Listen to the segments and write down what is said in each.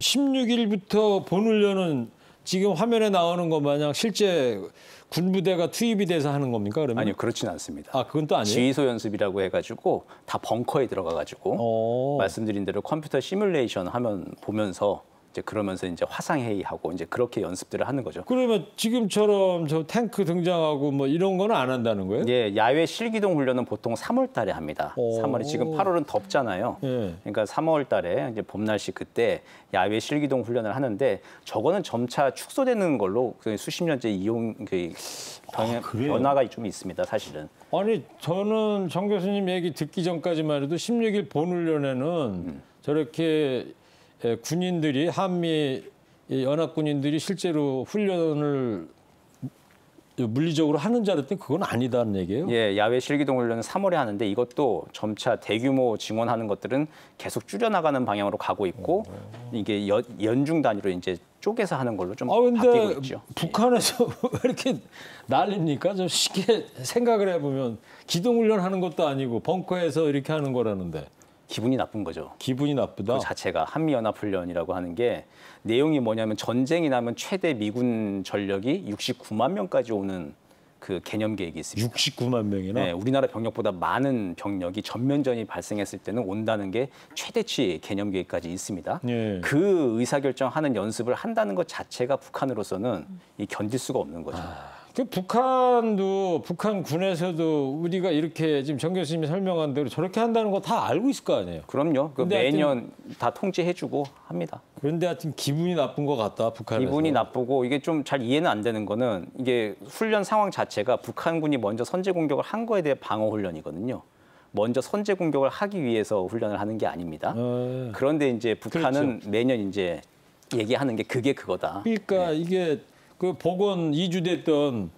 16일부터 본훈련은 지금 화면에 나오는 것 마냥 실제 군부대가 투입이 돼서 하는 겁니까? 그러면? 아니요, 그렇진 않습니다. 아, 그건 또 아니에요? 지휘소 연습이라고 해가지고 다 벙커에 들어가가지고 말씀드린 대로 컴퓨터 시뮬레이션 하면 보면서 이제 그러면서 이제 화상 회의하고 이제 그렇게 연습들을 하는 거죠. 그러면 지금처럼 저 탱크 등장하고 뭐 이런 거는 안 한다는 거예요? 예, 야외 실기동 훈련은 보통 3월 달에 합니다. 3월에 지금 8월은 덥잖아요. 예. 그러니까 3월 달에 이제 봄 날씨 그때 야외 실기동 훈련을 하는데 저거는 점차 축소되는 걸로 수십 년째 이용 변화가 좀 있습니다, 사실은. 아니, 저는 정 교수님 얘기 듣기 전까지만 해도 16일 본훈련에는 저렇게 군인들이 한미 연합군인들이 실제로 훈련을 물리적으로 하는 줄 알았더니 그건 아니다는 얘기예요? 예, 야외 실기동 훈련은 3월에 하는데 이것도 점차 대규모 증원하는 것들은 계속 줄여나가는 방향으로 가고 있고 이게 연중 단위로 이제 쪼개서 하는 걸로 좀 바뀌고 있죠. 북한에서 왜 이렇게 난립니까? 좀 쉽게 생각을 해보면 기동훈련 하는 것도 아니고 벙커에서 이렇게 하는 거라는데. 기분이 나쁜 거죠. 기분이 나쁘다? 그 자체가 한미연합훈련이라고 하는 게 내용이 뭐냐면 전쟁이 나면 최대 미군 전력이 69만 명까지 오는 그 개념 계획이 있습니다. 69만 명이나? 네, 우리나라 병력보다 많은 병력이 전면전이 발생했을 때는 온다는 게 최대치 개념 계획까지 있습니다. 예. 그 의사결정하는 연습을 한다는 것 자체가 북한으로서는 견딜 수가 없는 거죠. 그 북한군에서도 우리가 이렇게 지금 정 교수님이 설명한 대로 저렇게 한다는 거 다 알고 있을 거 아니에요? 그럼요. 매년 다 통제해주고 합니다. 그런데 하여튼 기분이 나쁜 것 같다, 북한에서. 기분이 나쁘고 이게 좀 잘 이해는 안 되는 거는 이게 훈련 상황 자체가 북한군이 먼저 선제 공격을 한 거에 대해 방어 훈련이거든요. 먼저 선제 공격을 하기 위해서 훈련을 하는 게 아닙니다. 그런데 이제 북한은 그렇죠. 매년 이제 얘기하는 게 그게 그거다. 그러니까 네. 이게 그 복원 이주됐던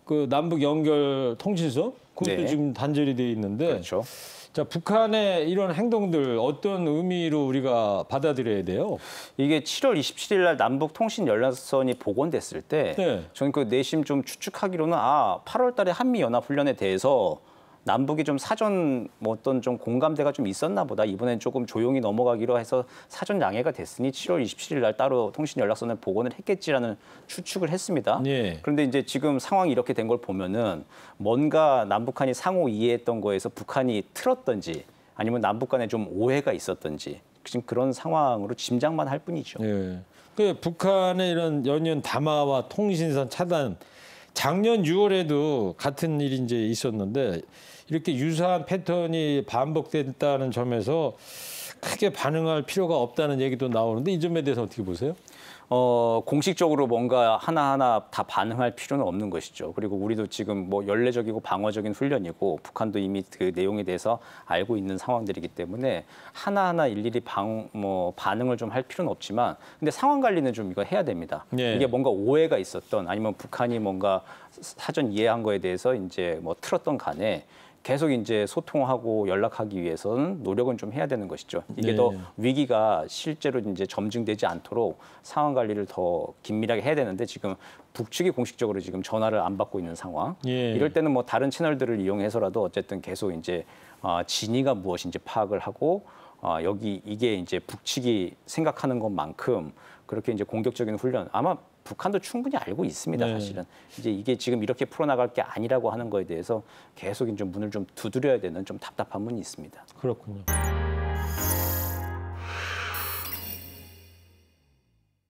그 남북 연결 통신소 그것도 네. 지금 단절이 돼 있는데 그렇죠. 자, 북한의 이런 행동들 어떤 의미로 우리가 받아들여야 돼요? 이게 7월 27일 날 남북 통신 연락선이 복원됐을 때 네. 저는 그 내심 좀 추측하기로는 8월 달에 한미 연합 훈련에 대해서 남북이 좀 사전 뭐 어떤 좀 공감대가 좀 있었나 보다. 이번엔 조금 조용히 넘어가기로 해서 사전 양해가 됐으니 7월 27일 날 따로 통신 연락선을 복원을 했겠지라는 추측을 했습니다. 예. 그런데 이제 지금 상황이 이렇게 된 걸 보면은 뭔가 남북한이 상호 이해했던 거에서 북한이 틀었던지 아니면 남북 간에 좀 오해가 있었던지 지금 그런 상황으로 짐작만 할 뿐이죠. 예. 그 북한의 이런 연이은 담화와 통신선 차단 작년 6월에도 같은 일이 이제 있었는데 이렇게 유사한 패턴이 반복됐다는 점에서 크게 반응할 필요가 없다는 얘기도 나오는데 이 점에 대해서 어떻게 보세요? 공식적으로 뭔가 하나하나 다 반응할 필요는 없는 것이죠. 그리고 우리도 지금 뭐 연례적이고 방어적인 훈련이고 북한도 이미 그 내용에 대해서 알고 있는 상황들이기 때문에 하나하나 일일이 반응을 좀 할 필요는 없지만 근데 상황 관리는 좀 이거 해야 됩니다. 네. 이게 뭔가 오해가 있었던 아니면 북한이 뭔가 사전 이해한 거에 대해서 이제 뭐 틀었던 간에 계속 이제 소통하고 연락하기 위해서는 노력은 좀 해야 되는 것이죠. 이게 네. 더 위기가 실제로 이제 점증되지 않도록 상황 관리를 더 긴밀하게 해야 되는데 지금 북측이 공식적으로 지금 전화를 안 받고 있는 상황. 예. 이럴 때는 뭐 다른 채널들을 이용해서라도 어쨌든 계속 이제 진위가 무엇인지 파악을 하고 여기 이게 이제 북측이 생각하는 것만큼 그렇게 이제 공격적인 훈련 아마 북한도 충분히 알고 있습니다. 네. 사실은 이제 이게 지금 이렇게 풀어나갈 게 아니라고 하는 거에 대해서 계속 이제 문을 좀 두드려야 되는 좀 답답한 면이 있습니다. 그렇군요.